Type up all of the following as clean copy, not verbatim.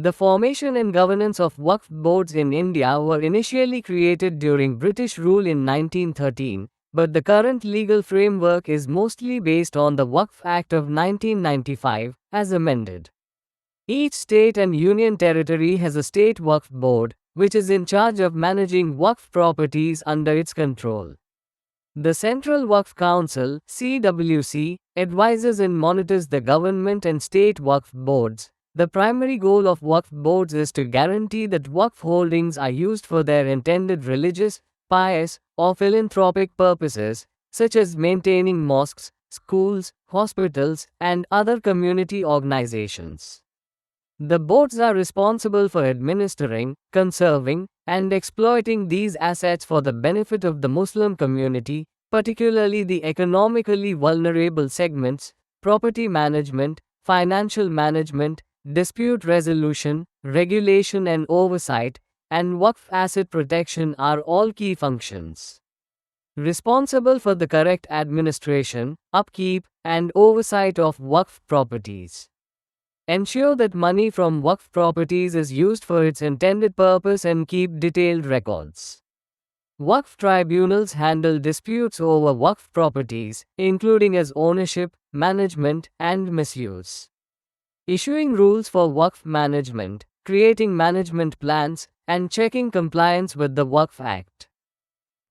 The formation and governance of Waqf boards in India were initially created during British rule in 1913, but the current legal framework is mostly based on the Waqf Act of 1995, as amended. Each state and union territory has a state Waqf board, which is in charge of managing Waqf properties under its control. The Central Waqf Council (CWC) advises and monitors the government and state Waqf boards. The primary goal of Waqf boards is to guarantee that Waqf holdings are used for their intended religious, pious, or philanthropic purposes, such as maintaining mosques, schools, hospitals, and other community organizations. The boards are responsible for administering, conserving, and exploiting these assets for the benefit of the Muslim community, particularly the economically vulnerable segments. Property management, financial management, dispute resolution, regulation and oversight, and Waqf asset protection are all key functions responsible for the correct administration, upkeep, and oversight of Waqf properties. Ensure that money from Waqf properties is used for its intended purpose and keep detailed records. Waqf tribunals handle disputes over Waqf properties, including as ownership, management, and misuse. Issuing rules for Waqf management, creating management plans, and checking compliance with the Waqf Act.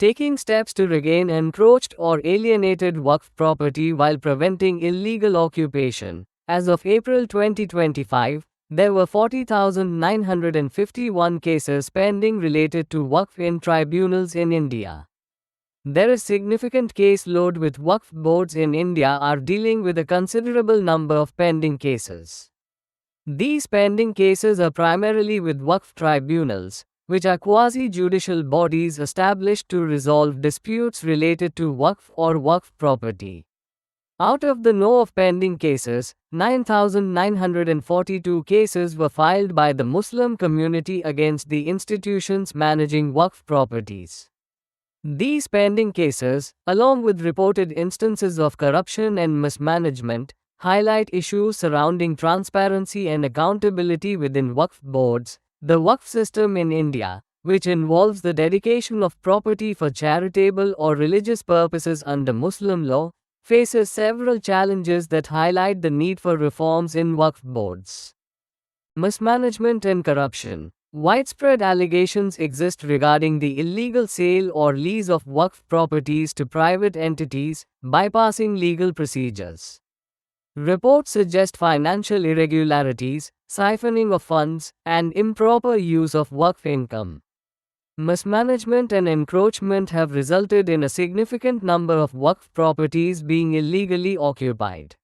Taking steps to regain encroached or alienated Waqf property while preventing illegal occupation. As of April 2025, there were 40,951 cases pending related to Waqf in tribunals in India. There is significant case load with Waqf boards in India are dealing with a considerable number of pending cases. These pending cases are primarily with Waqf tribunals, which are quasi-judicial bodies established to resolve disputes related to Waqf or Waqf property. Out of the know of pending cases, 9,942 cases were filed by the Muslim community against the institutions managing Waqf properties. These pending cases, along with reported instances of corruption and mismanagement, highlight issues surrounding transparency and accountability within Waqf boards. The Waqf system in India, which involves the dedication of property for charitable or religious purposes under Muslim law, faces several challenges that highlight the need for reforms in Waqf boards. Mismanagement and corruption. Widespread allegations exist regarding the illegal sale or lease of Waqf properties to private entities, bypassing legal procedures. Reports suggest financial irregularities, siphoning of funds, and improper use of Waqf income. Mismanagement and encroachment have resulted in a significant number of Waqf properties being illegally occupied.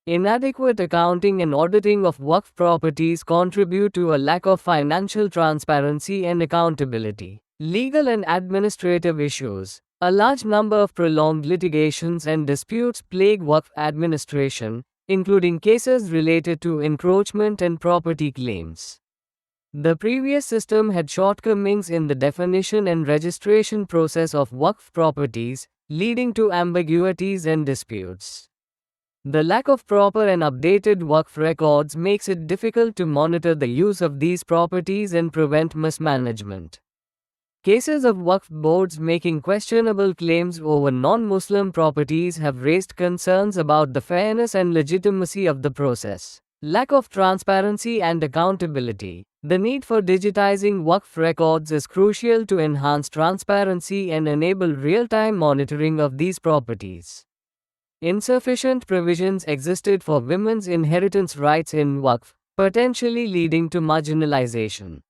Inadequate accounting and auditing of Waqf properties contribute to a lack of financial transparency and accountability. Legal and administrative issues. A large number of prolonged litigations and disputes plague Waqf administration, including cases related to encroachment and property claims. The previous system had shortcomings in the definition and registration process of Waqf properties, leading to ambiguities and disputes. The lack of proper and updated Waqf records makes it difficult to monitor the use of these properties and prevent mismanagement. Cases of Waqf boards making questionable claims over non-Muslim properties have raised concerns about the fairness and legitimacy of the process. Lack of transparency and accountability. The need for digitizing Waqf records is crucial to enhance transparency and enable real-time monitoring of these properties. Insufficient provisions existed for women's inheritance rights in Waqf, potentially leading to marginalization.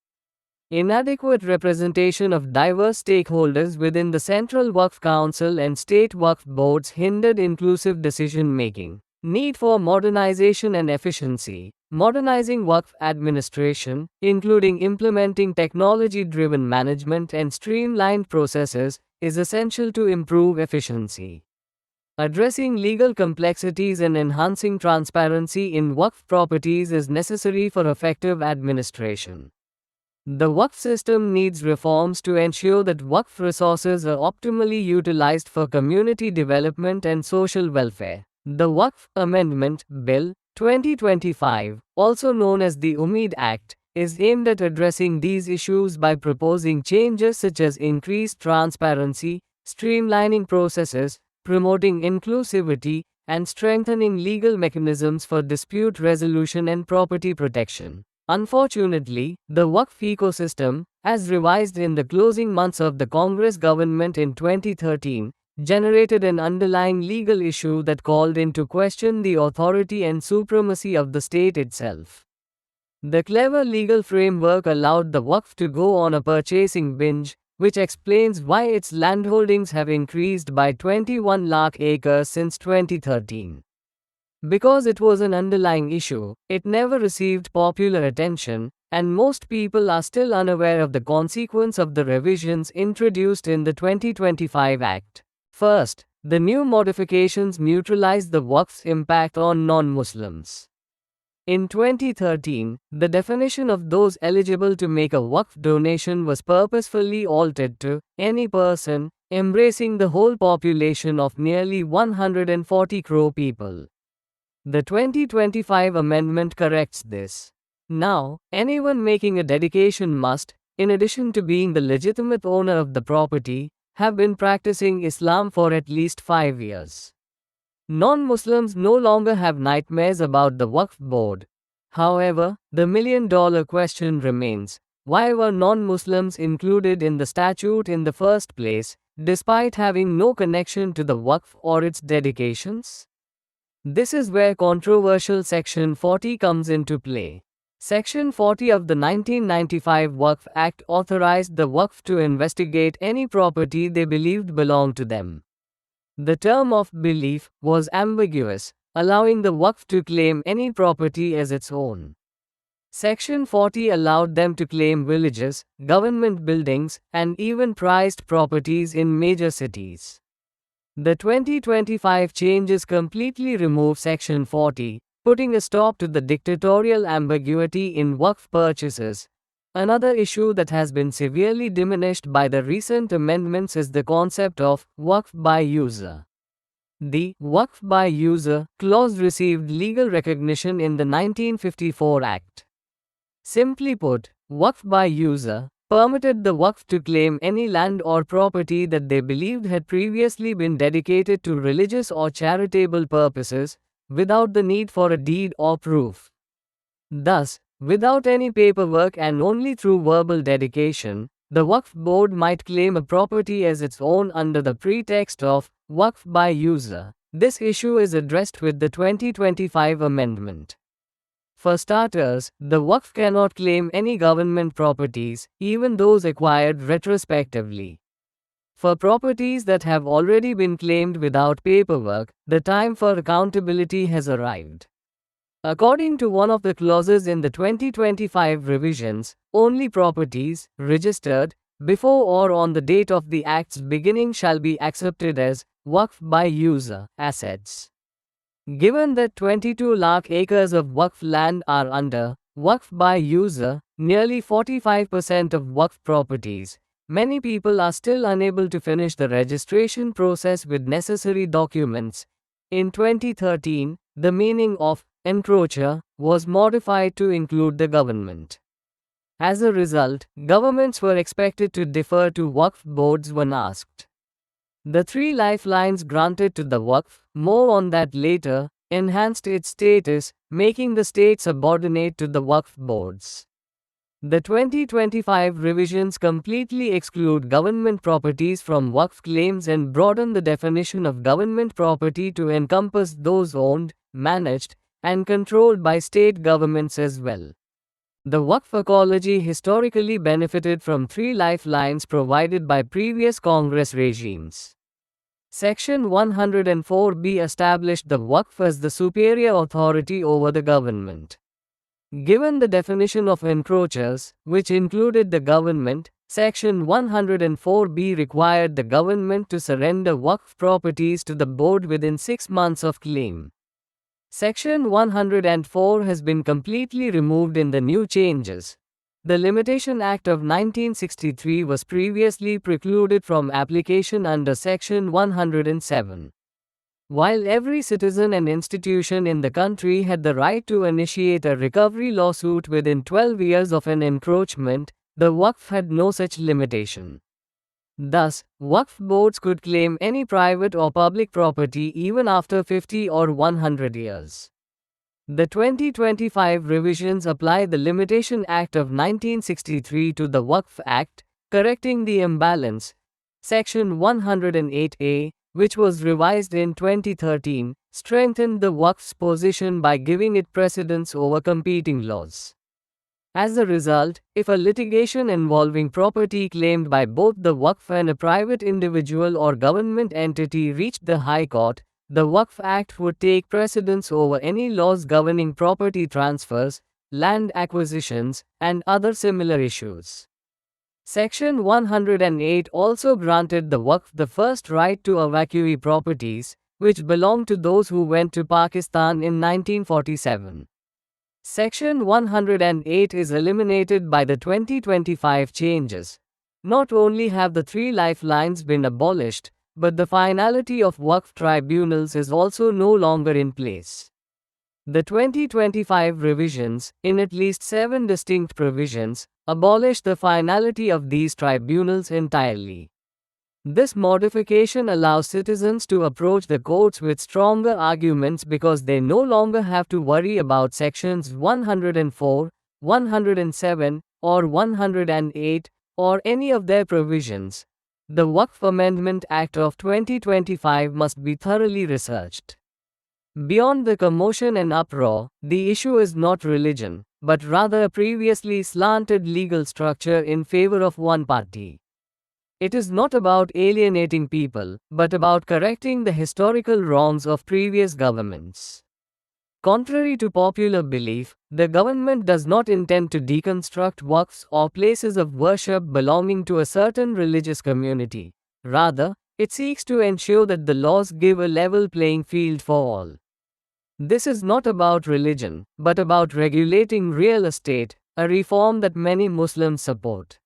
Inadequate representation of diverse stakeholders within the Central Waqf Council and state Waqf boards hindered inclusive decision-making. Need for modernization and efficiency. Modernizing Waqf administration, including implementing technology-driven management and streamlined processes, is essential to improve efficiency. Addressing legal complexities and enhancing transparency in Waqf properties is necessary for effective administration. The Waqf system needs reforms to ensure that Waqf resources are optimally utilized for community development and social welfare. The Waqf Amendment Bill 2025, also known as the Umeed Act, is aimed at addressing these issues by proposing changes such as increased transparency, streamlining processes, promoting inclusivity, and strengthening legal mechanisms for dispute resolution and property protection. Unfortunately, the Waqf ecosystem, as revised in the closing months of the Congress government in 2013, generated an underlying legal issue that called into question the authority and supremacy of the state itself. The clever legal framework allowed the Waqf to go on a purchasing binge, which explains why its landholdings have increased by 21 lakh acres since 2013. Because it was an underlying issue, it never received popular attention, and most people are still unaware of the consequence of the revisions introduced in the 2025 Act. First, the new modifications neutralize the Waqf's impact on non-Muslims. In 2013, the definition of those eligible to make a Waqf donation was purposefully altered to any person, embracing the whole population of nearly 140 crore people. The 2025 amendment corrects this. Now, anyone making a dedication must, in addition to being the legitimate owner of the property, have been practicing Islam for at least 5 years. Non-Muslims no longer have nightmares about the Waqf board. However, the million-dollar question remains: why were non-Muslims included in the statute in the first place, despite having no connection to the Waqf or its dedications? This is where controversial Section 40 comes into play. Section 40 of the 1995 Waqf Act authorized the Waqf to investigate any property they believed belonged to them. The term of belief was ambiguous, allowing the Waqf to claim any property as its own. Section 40 allowed them to claim villages, government buildings, and even prized properties in major cities. The 2025 changes completely remove Section 40, putting a stop to the dictatorial ambiguity in Waqf purchases. Another issue that has been severely diminished by the recent amendments is the concept of Waqf by user. The Waqf by user clause received legal recognition in the 1954 Act. Simply put, Waqf by user permitted the Waqf to claim any land or property that they believed had previously been dedicated to religious or charitable purposes, without the need for a deed or proof. Thus, without any paperwork and only through verbal dedication, the Waqf board might claim a property as its own under the pretext of Waqf by user. This issue is addressed with the 2025 amendment. For starters, the Waqf cannot claim any government properties, even those acquired retrospectively. For properties that have already been claimed without paperwork, the time for accountability has arrived. According to one of the clauses in the 2025 revisions, only properties registered before or on the date of the Act's beginning shall be accepted as Waqf by user assets. Given that 22 lakh acres of Waqf land are under Waqf by user, nearly 45% of Waqf properties, many people are still unable to finish the registration process with necessary documents. In 2013, the meaning of encroacher was modified to include the government. As a result, governments were expected to defer to Waqf boards when asked. The 3 lifelines granted to the Waqf, more on that later, enhanced its status, making the state subordinate to the Waqf boards. The 2025 revisions completely exclude government properties from Waqf claims and broaden the definition of government property to encompass those owned, managed, and controlled by state governments as well. The Waqf ecology historically benefited from 3 lifelines provided by previous Congress regimes. Section 104B established the Waqf as the superior authority over the government. Given the definition of encroachers, which included the government, Section 104B required the government to surrender Waqf properties to the board within 6 months of claim. Section 104 has been completely removed in the new changes. The Limitation Act of 1963 was previously precluded from application under Section 107. While every citizen and institution in the country had the right to initiate a recovery lawsuit within 12 years of an encroachment, the Waqf had no such limitation. Thus, Waqf boards could claim any private or public property even after 50 or 100 years. The 2025 revisions apply the Limitation Act of 1963 to the Waqf Act, correcting the imbalance. Section 108A, which was revised in 2013, strengthened the Waqf's position by giving it precedence over competing laws. As a result, if a litigation involving property claimed by both the Waqf and a private individual or government entity reached the High Court, the Waqf Act would take precedence over any laws governing property transfers, land acquisitions, and other similar issues. Section 108 also granted the Waqf the first right to evacuee properties, which belonged to those who went to Pakistan in 1947. Section 108 is eliminated by the 2025 changes. Not only have the three lifelines been abolished, but the finality of Waqf tribunals is also no longer in place. The 2025 revisions, in at least 7 distinct provisions, abolish the finality of these tribunals entirely. This modification allows citizens to approach the courts with stronger arguments because they no longer have to worry about sections 104, 107, or 108, or any of their provisions. The Waqf Amendment Act of 2025 must be thoroughly researched. Beyond the commotion and uproar, the issue is not religion, but rather a previously slanted legal structure in favor of one party. It is not about alienating people, but about correcting the historical wrongs of previous governments. Contrary to popular belief, the government does not intend to deconstruct waqfs or places of worship belonging to a certain religious community. Rather, it seeks to ensure that the laws give a level playing field for all. This is not about religion, but about regulating real estate, a reform that many Muslims support.